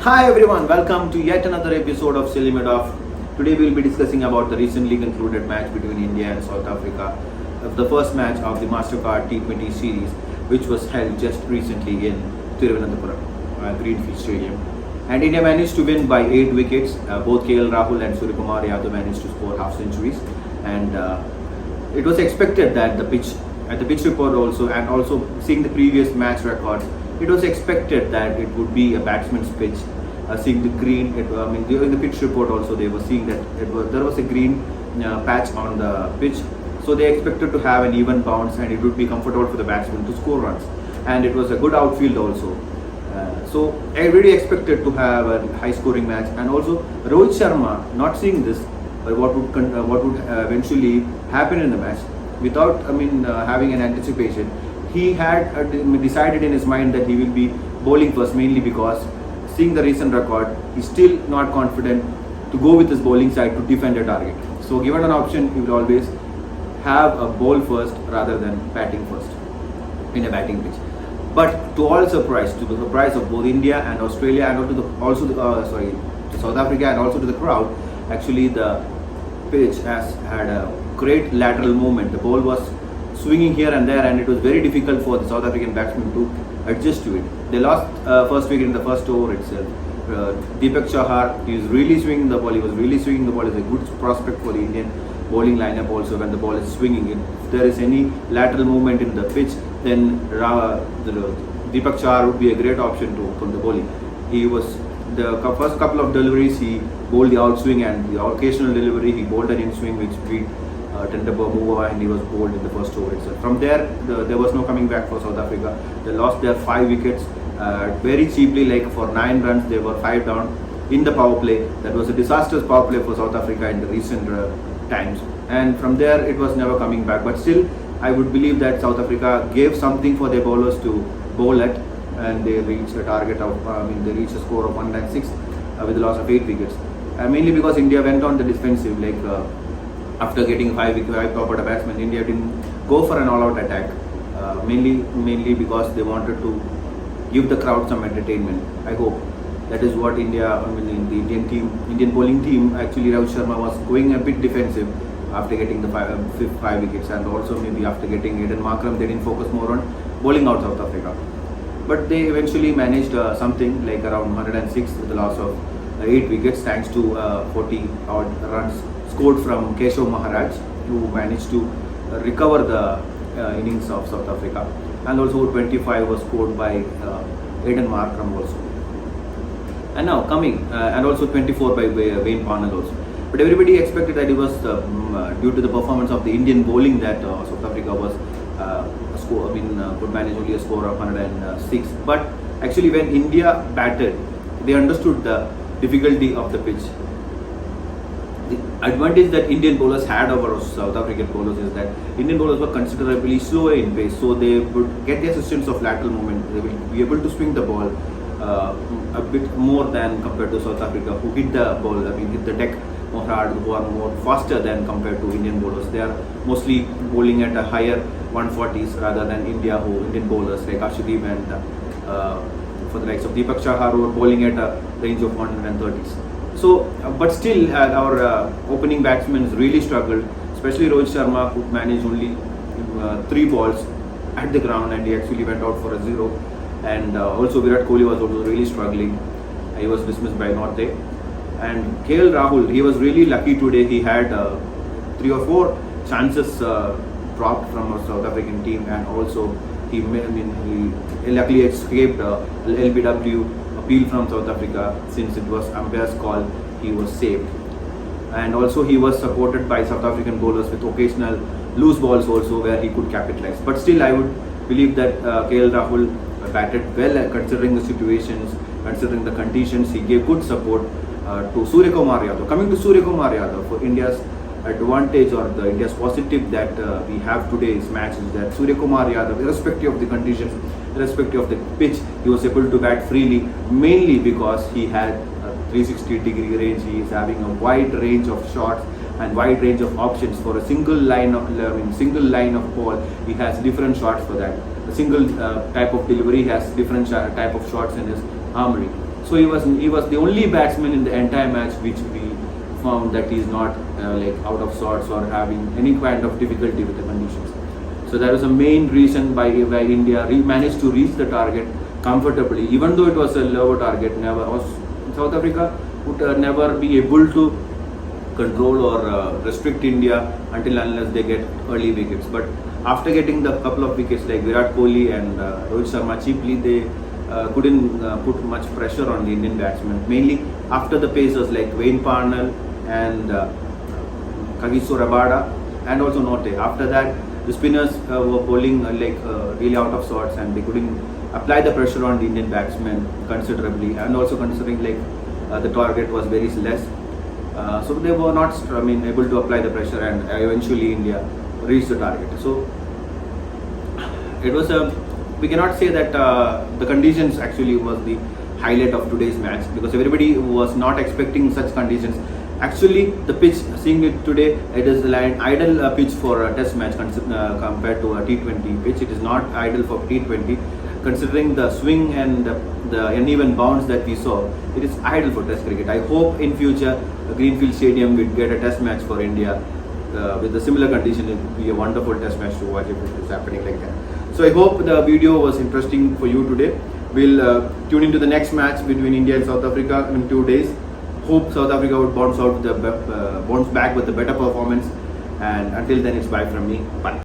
Hi everyone, welcome to yet another episode of Silly Made Off. Today we will be discussing about the recently concluded match between India and South Africa, the first match of the Mastercard T20 series, which was held just recently in Thiruvanathapuram, Greenfield Stadium. And India managed to win by 8 wickets. Both KL Rahul and Thiruvanathapuram managed to score half centuries, and it was expected that the pitch report also, and also seeing the previous match records, it was expected that it would be a batsman's pitch. Seeing the green, during the pitch report also they were seeing that there was a green patch on the pitch, so they expected to have an even bounce and it would be comfortable for the batsman to score runs. And it was a good outfield also. So everybody expected to have a high-scoring match, and also Rohit Sharma, not seeing this, what would eventually happen in the match, without having an anticipation, he had decided in his mind that he will be bowling first, mainly because seeing the recent record, he's still not confident to go with his bowling side to defend a target. So given an option, he will always have a bowl first rather than batting first in a batting pitch. But to all surprise, to the surprise of both India and Australia, and to South Africa, and also to the crowd, actually the pitch has had a great lateral movement. The ball was swinging here and there, and it was very difficult for the South African batsmen to adjust to it. They lost first wicket in the first over itself. Deepak Chahar, he is really swinging the ball. He was really swinging the ball. Is a good prospect for the Indian bowling lineup also when the ball is swinging. If there is any lateral movement in the pitch, then Deepak Chahar would be a great option to open the bowling. He was the first couple of deliveries, he bowled the outswing, and the occasional delivery he bowled an in swing which beat Thiruvanathapuram, and he was bowled in the first over itself. From there, there was no coming back for South Africa. They lost their 5 wickets very cheaply, like for 9 runs they were 5 down in the power play. That was a disastrous power play for South Africa in the recent times, and from there it was never coming back. But still, I would believe that South Africa gave something for their bowlers to bowl at, and they reached a target of, they reached a score of 106 with a loss of 8 wickets. Mainly because India went on the defensive, after getting 5 top order batsmen, India didn't go for an all-out attack. Mainly because they wanted to give the crowd some entertainment. I hope that is what India, the Indian bowling team, actually Rohit Sharma was going a bit defensive after getting the 5 wickets, and also maybe after getting Eden Markram, they didn't focus more on bowling out South Africa. But they eventually managed something like around 106 with the loss of 8 wickets, thanks to 40 odd runs scored from Keshav Maharaj, who managed to recover the innings of South Africa, and also 25 was scored by Eden Markram also. And now coming, and also 24 by Wayne Parnell also. But everybody expected that it was due to the performance of the Indian bowling that South Africa was could manage only a score of 106. But actually, when India batted, they understood the difficulty of the pitch. The advantage that Indian bowlers had over South African bowlers is that Indian bowlers were considerably slower in pace, so they would get the assistance of lateral movement. They will be able to swing the ball a bit more than compared to South Africa, who hit the ball, hit the deck more hard, who are more faster than compared to Indian bowlers. They are mostly bowling at a higher 140s rather than Indian bowlers like Arshdeep and for the likes of Deepak Chahar, who are bowling at a range of 130s. So, but still, our opening batsmen really struggled, especially Rohit Sharma, who managed only 3 balls at the ground, and he actually went out for a 0. And also Virat Kohli was also really struggling. He was dismissed by Norte. And KL Rahul, he was really lucky today. He had 3 or 4 chances dropped from a South African team, and also he luckily escaped LBW appeal from South Africa. Since it was umpire's call, he was saved. And also he was supported by South African bowlers with occasional loose balls also, where he could capitalize. But still, I would believe that KL Rahul batted well considering the situations, considering the conditions. He gave good support to Suryakumar Yadav. Coming to Suryakumar Yadav, for India's advantage, or the India's positive that we have today's match, is that Suryakumar Yadav, irrespective of the conditions, irrespective of the pitch, he was able to bat freely, mainly because he had a 360-degree range. He is having a wide range of shots and wide range of options for a single line of ball. He has different shots for that. A single type of delivery has different type of shots in his armory. So he was the only batsman in the entire match which we found that he is not like out of sorts or having any kind of difficulty with the conditions. So that was the main reason why India managed to reach the target comfortably, even though it was a lower target. South Africa would never be able to control or restrict India until unless they get early wickets. But after getting the couple of wickets like Virat Kohli and Rohit Sharma cheaply, they couldn't put much pressure on the Indian batsmen. Mainly after the pacers like Wayne Parnell and Kagiso Rabada and also Note. After that, the spinners were bowling really out of sorts, and they couldn't apply the pressure on the Indian batsmen considerably, and also considering the target was very less. So they were not able to apply the pressure, and eventually India reached the target. So it was we cannot say that the conditions actually was the highlight of today's match, because everybody was not expecting such conditions. Actually, the pitch, seeing it today, it is an ideal pitch for a test match compared to a T20 pitch. It is not ideal for T20. Considering the swing and the uneven bounce that we saw, it is ideal for test cricket. I hope in future Greenfield Stadium will get a test match for India with a similar condition. It will be a wonderful test match to watch if it is happening like that. So I hope the video was interesting for you today. We'll tune into the next match between India and South Africa in 2 days. Hope South Africa would bounce back with a better performance. And until then, it's bye from me. Bye.